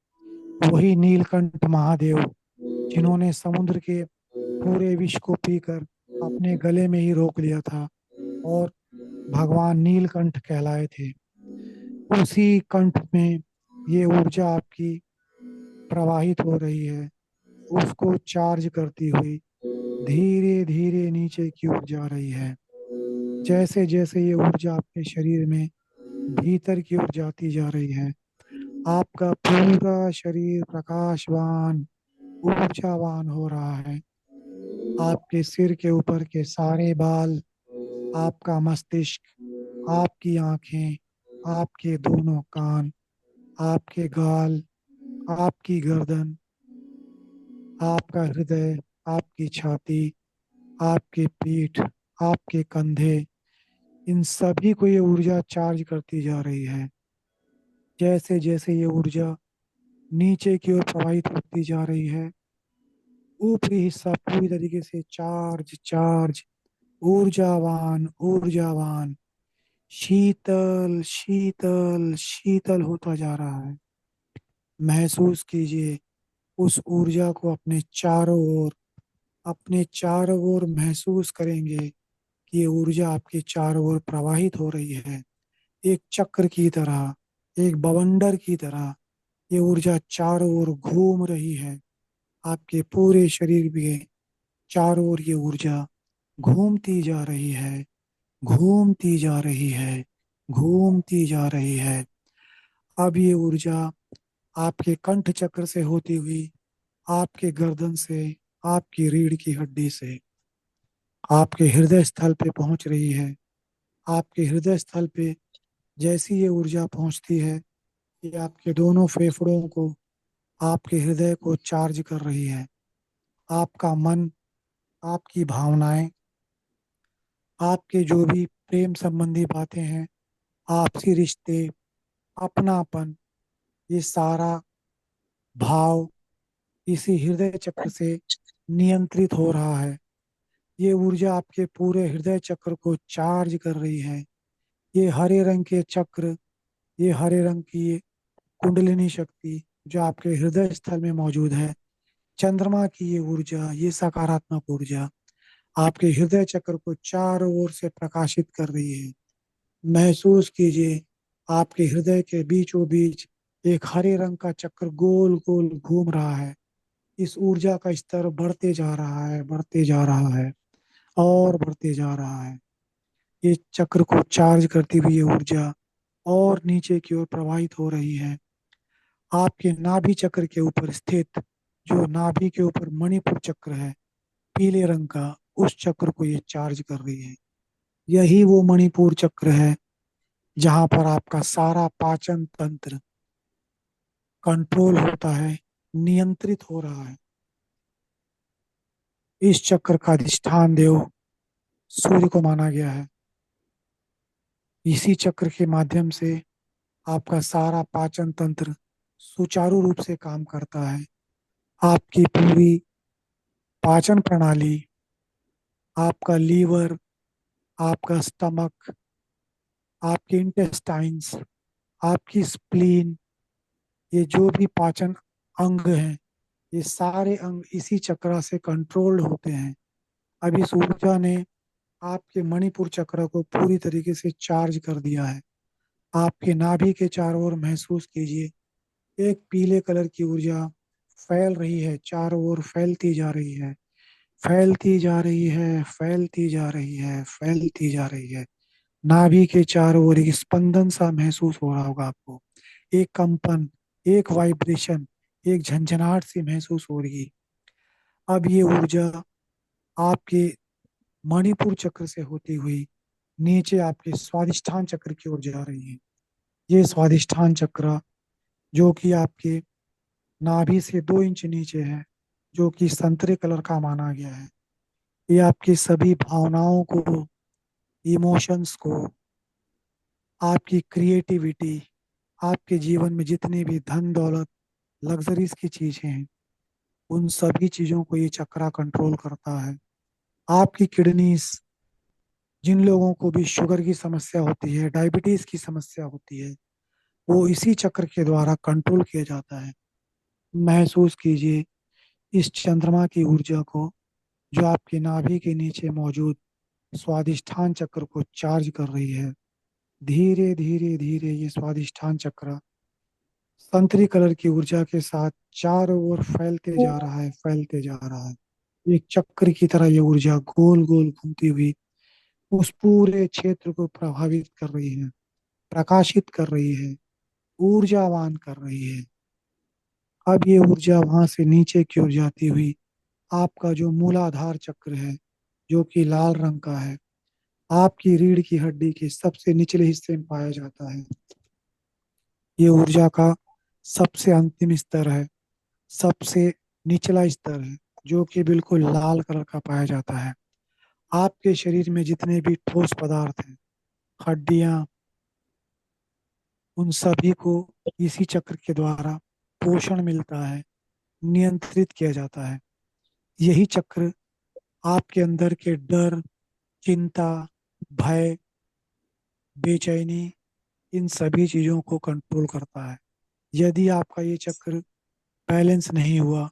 वही नीलकंठ महादेव, जिन्होंने समुद्र के पूरे विष को पीकर अपने गले में ही रोक लिया था और भगवान नीलकंठ कहलाए थे। उसी कंठ में ये ऊर्जा आपकी प्रवाहित हो रही है, उसको चार्ज करती हुई धीरे धीरे नीचे की ओर जा रही है। जैसे जैसे ये ऊर्जा आपके शरीर में भीतर की ओर जाती जा रही है, आपका पूरा शरीर प्रकाशवान, ऊर्जावान हो रहा है। आपके सिर के ऊपर के सारे बाल, आपका मस्तिष्क, आपकी आंखें, आपके दोनों कान, आपके गाल, आपकी गर्दन, आपका हृदय, आपकी छाती, आपकी पीठ, आपके कंधे, इन सभी को ये ऊर्जा चार्ज करती जा रही है। जैसे जैसे ये ऊर्जा नीचे की ओर प्रवाहित होती जा रही है, ऊपरी हिस्सा पूरी तरीके से चार्ज चार्ज, ऊर्जावान ऊर्जावान, शीतल शीतल शीतल होता जा रहा है। महसूस कीजिए उस ऊर्जा को अपने चारों ओर महसूस करेंगे कि ये ऊर्जा आपके चारों ओर प्रवाहित हो रही है। एक चक्र की तरह, एक बवंडर की तरह ये ऊर्जा चारों ओर घूम रही है। आपके पूरे शरीर में चारों ओर ये ऊर्जा घूमती जा रही है, घूमती जा रही है, घूमती जा रही है। अब ये ऊर्जा आपके कंठ चक्र से होती हुई आपके गर्दन से, आपकी रीढ़ की हड्डी से आपके हृदय स्थल पे पहुंच रही है। आपके हृदय स्थल पे जैसी ये ऊर्जा पहुंचती है, ये आपके दोनों फेफड़ों को, आपके हृदय को चार्ज कर रही है। आपका मन, आपकी भावनाएं, आपके जो भी प्रेम संबंधी बातें हैं, आपसी रिश्ते, अपनापन, ये सारा भाव इसी हृदय चक्र से नियंत्रित हो रहा है। ये ऊर्जा आपके पूरे हृदय चक्र को चार्ज कर रही है। ये हरे रंग के चक्र, ये हरे रंग की ये कुंडलिनी शक्ति जो आपके हृदय स्थल में मौजूद है, चंद्रमा की ये ऊर्जा, ये सकारात्मक ऊर्जा आपके हृदय चक्र को चारों ओर से प्रकाशित कर रही है। महसूस कीजिए, आपके हृदय के बीचों बीच एक हरे रंग का चक्र गोल गोल घूम रहा है। इस ऊर्जा का स्तर बढ़ते जा रहा है, बढ़ते जा रहा है और बढ़ते जा रहा है। ये चक्र को चार्ज करती हुई ये ऊर्जा और नीचे की ओर प्रवाहित हो रही है। आपके नाभि चक्र के ऊपर स्थित, जो नाभि के ऊपर मणिपुर चक्र है पीले रंग का, उस चक्र को ये चार्ज कर रही है। यही वो मणिपुर चक्र है जहां पर आपका सारा पाचन तंत्र कंट्रोल होता है, नियंत्रित हो रहा है। इस चक्र का अधिष्ठान देव सूर्य को माना गया है। इसी चक्र के माध्यम से आपका सारा पाचन तंत्र सुचारू रूप से काम करता है। आपकी पूरी पाचन प्रणाली, आपका लीवर, आपका स्टमक, आपके इंटेस्टाइन्स, आपकी स्प्लीन, ये जो भी पाचन अंग हैं, ये सारे अंग इसी चक्र से कंट्रोल्ड होते हैं। अब इस ऊर्जा ने आपके मणिपुर चक्र को पूरी तरीके से चार्ज कर दिया है। आपके नाभि के चारों ओर महसूस कीजिए, एक पीले कलर की ऊर्जा फैल रही है, चारों ओर फैलती जा रही है, फैलती जा रही है, फैलती जा रही है, फैलती जा रही है। नाभि के चारों ओर एक स्पंदन सा महसूस हो रहा होगा आपको, एक कंपन, एक वाइब्रेशन, एक झंझनाहट सी महसूस हो रही है। अब ये ऊर्जा आपके मणिपुर चक्र से होती हुई नीचे आपके स्वादिष्ठान चक्र की ओर जा रही है। ये स्वादिष्ठान चक्र जो कि आपके नाभि से 2 इंच नीचे है, जो कि संतरे कलर का माना गया है, ये आपकी सभी भावनाओं को, इमोशंस को, आपकी क्रिएटिविटी, आपके जीवन में जितनी भी धन दौलत, लग्जरीज की चीजें हैं, उन सभी चीजों को ये चक्रा कंट्रोल करता है। आपकी किडनीज, जिन लोगों को भी शुगर की समस्या होती है, डायबिटीज की समस्या होती है, वो इसी चक्र के द्वारा कंट्रोल किया जाता है। महसूस कीजिए इस चंद्रमा की ऊर्जा को जो आपके नाभि के नीचे मौजूद स्वादिष्ठान चक्र को चार्ज कर रही है। धीरे धीरे धीरे ये स्वादिष्ठान चक्र संतरी कलर की ऊर्जा के साथ चारों ओर फैलते जा रहा है, फैलते जा रहा है। एक चक्र की तरह ये ऊर्जा गोल गोल घूमती हुई उस पूरे क्षेत्र को प्रभावित कर रही है, प्रकाशित कर रही है, ऊर्जावान कर रही है। अब ये ऊर्जा वहां से नीचे की ओर जाती हुई आपका जो मूलाधार चक्र है, जो कि लाल रंग का है, आपकी रीढ़ की हड्डी के सबसे निचले हिस्से में पाया जाता है। ये ऊर्जा का सबसे अंतिम स्तर है, सबसे निचला स्तर है, जो कि बिल्कुल लाल कलर का पाया जाता है। आपके शरीर में जितने भी ठोस पदार्थ हैं, हड्डियां, उन सभी को इसी चक्र के द्वारा पोषण मिलता है, नियंत्रित किया जाता है। यही चक्र आपके अंदर के डर, चिंता, भय, बेचैनी, इन सभी चीजों को कंट्रोल करता है। यदि आपका ये चक्र बैलेंस नहीं हुआ,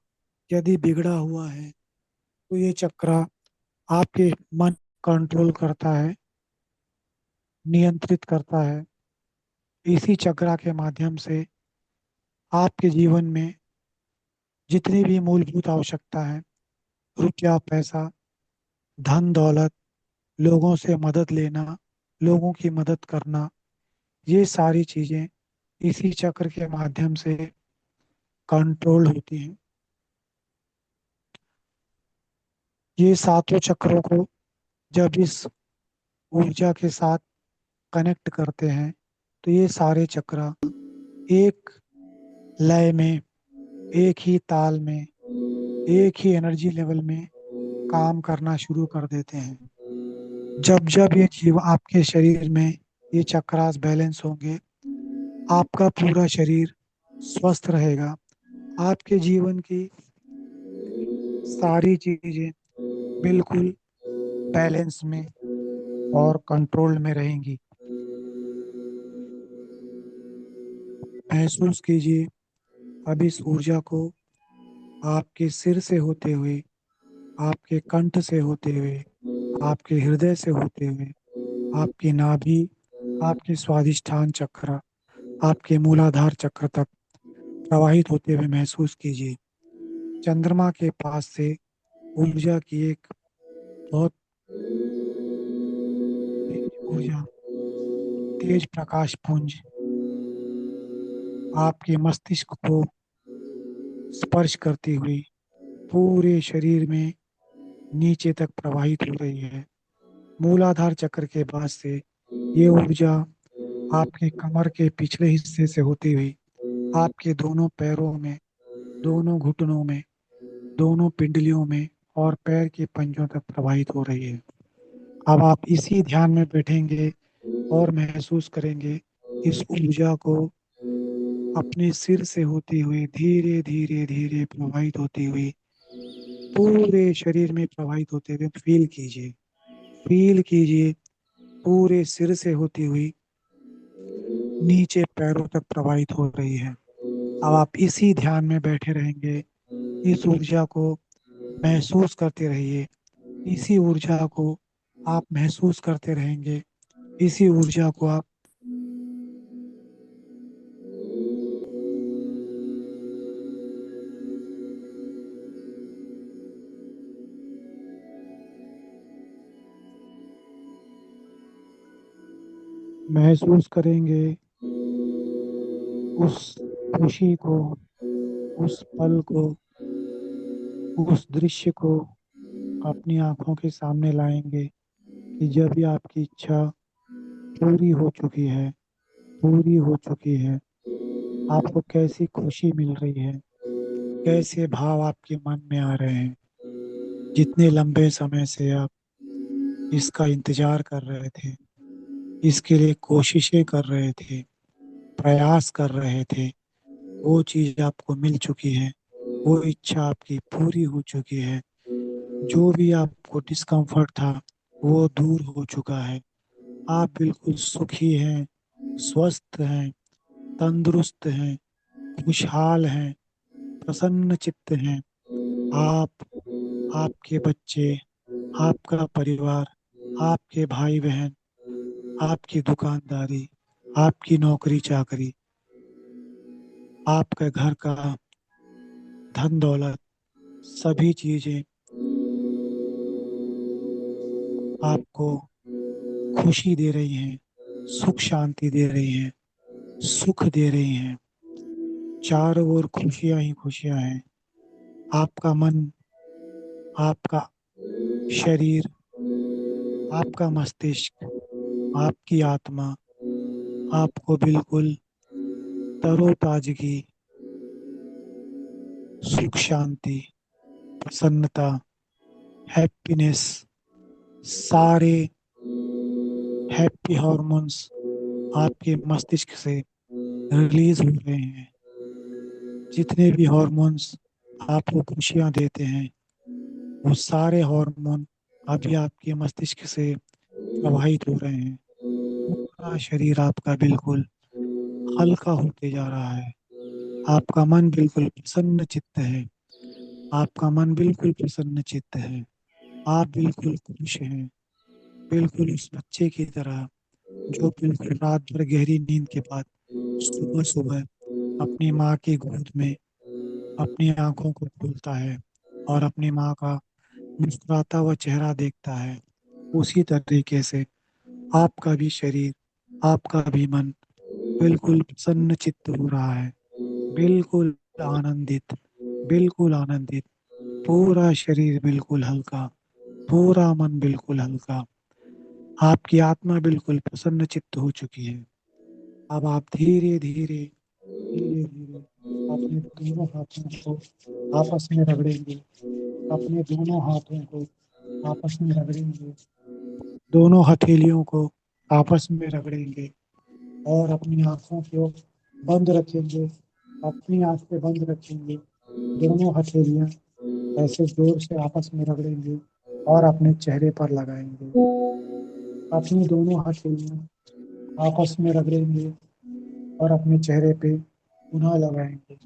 यदि बिगड़ा हुआ है, तो ये चक्र आपके मन कंट्रोल करता है, नियंत्रित करता है। इसी चक्र के माध्यम से आपके जीवन में जितनी भी मूलभूत आवश्यकता है, रुपया पैसा, धन दौलत, लोगों से मदद लेना, लोगों की मदद करना, ये सारी चीजें इसी चक्र के माध्यम से कंट्रोल होती हैं। ये सातों चक्रों को जब इस ऊर्जा के साथ कनेक्ट करते हैं, तो ये सारे चक्र एक लय में, एक ही ताल में, एक ही एनर्जी लेवल में काम करना शुरू कर देते हैं। जब जब ये जीव आपके शरीर में ये चक्रास बैलेंस होंगे, आपका पूरा शरीर स्वस्थ रहेगा। आपके जीवन की सारी चीजें बिल्कुल बैलेंस में और कंट्रोल में रहेंगी। महसूस कीजिए अब इस ऊर्जा को आपके सिर से होते हुए, आपके कंठ से होते हुए, आपके हृदय से होते हुए, आपकी नाभि, आपके स्वादिष्ठान चक्र, आपके मूलाधार चक्र तक प्रवाहित होते हुए महसूस कीजिए। चंद्रमा के पास से ऊर्जा की एक बहुत ऊर्जा, तेज प्रकाश पुंज आपके मस्तिष्क को स्पर्श करती हुई पूरे शरीर में नीचे तक प्रवाहित हो रही है। मूलाधार चक्र के बाद से ये ऊर्जा आपके कमर के पिछले हिस्से से होती हुई आपके दोनों पैरों में, दोनों घुटनों में, दोनों पिंडलियों में और पैर के पंजों तक प्रवाहित हो रही है। अब आप इसी ध्यान में बैठेंगे और महसूस करेंगे इस ऊर्जा को अपने सिर से होती हुई धीरे धीरे धीरे प्रवाहित होती हुई पूरे शरीर में प्रवाहित होते हुए फील कीजिए। फील कीजिए पूरे सिर से होती हुई नीचे पैरों तक प्रवाहित हो रही है। अब आप इसी ध्यान में बैठे रहेंगे, इस ऊर्जा को महसूस करते रहिए। इसी ऊर्जा को आप महसूस करते रहेंगे। इसी ऊर्जा को आप महसूस करेंगे। उस खुशी को, उस पल को, उस दृश्य को अपनी आंखों के सामने लाएंगे कि जब भी आपकी इच्छा पूरी हो चुकी है, पूरी हो चुकी है, आपको कैसी खुशी मिल रही है, कैसे भाव आपके मन में आ रहे हैं। जितने लंबे समय से आप इसका इंतजार कर रहे थे, इसके लिए कोशिशें कर रहे थे, प्रयास कर रहे थे, वो चीज आपको मिल चुकी है। वो इच्छा आपकी पूरी हो चुकी है। जो भी आपको डिस्कम्फर्ट था वो दूर हो चुका है। आप बिल्कुल सुखी हैं, स्वस्थ हैं, तंदुरुस्त हैं, खुशहाल हैं, प्रसन्न चित्त हैं। आप, आपके बच्चे, आपका परिवार, आपके भाई बहन, आपकी दुकानदारी, आपकी नौकरी चाकरी, आपके घर का धन दौलत, सभी चीजें आपको खुशी दे रही हैं, सुख शांति दे रही हैं, सुख दे रही हैं। चारों ओर खुशियां ही खुशियां हैं। आपका मन, आपका शरीर, आपका मस्तिष्क, आपकी आत्मा आपको बिल्कुल तरोताजगी, सुख शांति, प्रसन्नता, हैप्पीनेस, सारे हैप्पी हार्मोन्स आपके मस्तिष्क से रिलीज हो रहे हैं। जितने भी हार्मोन्स आपको खुशियां देते हैं, वो सारे हार्मोन अभी आपके मस्तिष्क से प्रवाहित हो रहे हैं। पूरा शरीर आपका बिल्कुल हल्का होते जा रहा है। आपका मन बिल्कुल प्रसन्न चित्त है। आपका मन बिल्कुल प्रसन्न चित्त है। आप बिल्कुल खुश हैं, बिल्कुल उस बच्चे की तरह जो बिल्कुल रात भर गहरी नींद के बाद सुबह सुबह अपनी माँ की गोद में अपनी आंखों को खोलता है और अपनी माँ का मुस्कुराता हुआ चेहरा देखता है। उसी तरीके से आपका भी शरीर, आपका भी मन बिल्कुल प्रसन्न चित्त हो रहा है, बिल्कुल आनंदित, बिल्कुल आनंदित। पूरा शरीर बिल्कुल हल्का, पूरा मन बिल्कुल हल्का। आपकी आत्मा बिल्कुल प्रसन्न चित्त हो चुकी है। अब आप धीरे धीरे धीरे धीरे अपने दोनों हाथों को आपस में रगड़ेंगे। अपने दोनों हाथों को आपस में रगड़ेंगे, दोनों हथेलियों को आपस में रगड़ेंगे और अपनी आंखों को बंद रखेंगे। अपनी आंख पे बंद रखेंगे, दोनों हथेलियां ऐसे जोर से आपस में रगड़ेंगे और अपने चेहरे पर लगाएंगे। अपनी दोनों हथेलियां आपस में रगड़ेंगे और अपने चेहरे पे पुनः लगाएंगे।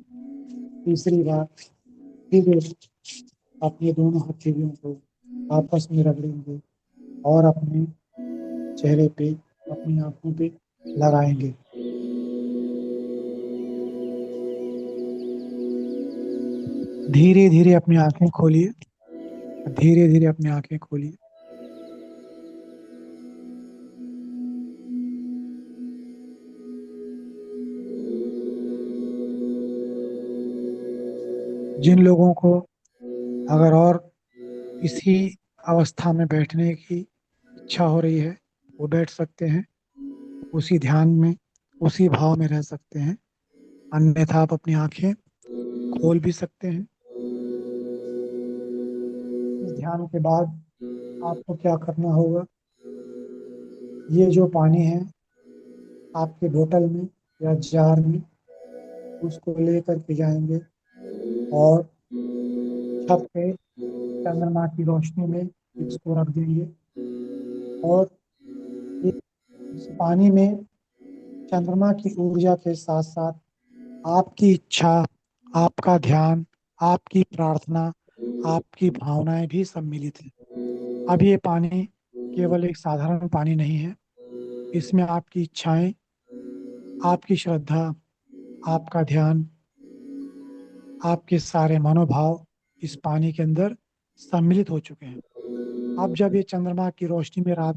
तीसरी बार फिर अपने दोनों हथेलियों को आपस में रगड़ेंगे और अपने चेहरे पे, अपनी आंखों पे लगाएंगे। धीरे धीरे अपनी आंखें खोलिए, धीरे धीरे अपनी आंखें खोलिए। जिन लोगों को अगर और इसी अवस्था में बैठने की इच्छा हो रही है वो बैठ सकते हैं, उसी ध्यान में, उसी भाव में रह सकते हैं। अन्यथा आप अपनी आंखें खोल भी सकते हैं। इस ध्यान के बाद आपको क्या करना होगा, ये जो पानी है आपके बोतल में या जार में, उसको लेकर के जाएंगे और छत पे चंद्रमा की रोशनी में इसको रख देंगे और इस पानी में चंद्रमा की ऊर्जा के साथ साथ आपकी इच्छा, आपका ध्यान, आपकी प्रार्थना, आपकी भावनाएं भी सम्मिलित हैं। अब ये पानी केवल एक साधारण पानी नहीं है, इसमें आपकी इच्छाएं, आपकी श्रद्धा, आपका ध्यान, आपके सारे मनोभाव इस पानी के अंदर सम्मिलित हो चुके हैं। अब जब ये चंद्रमा की रोशनी में रात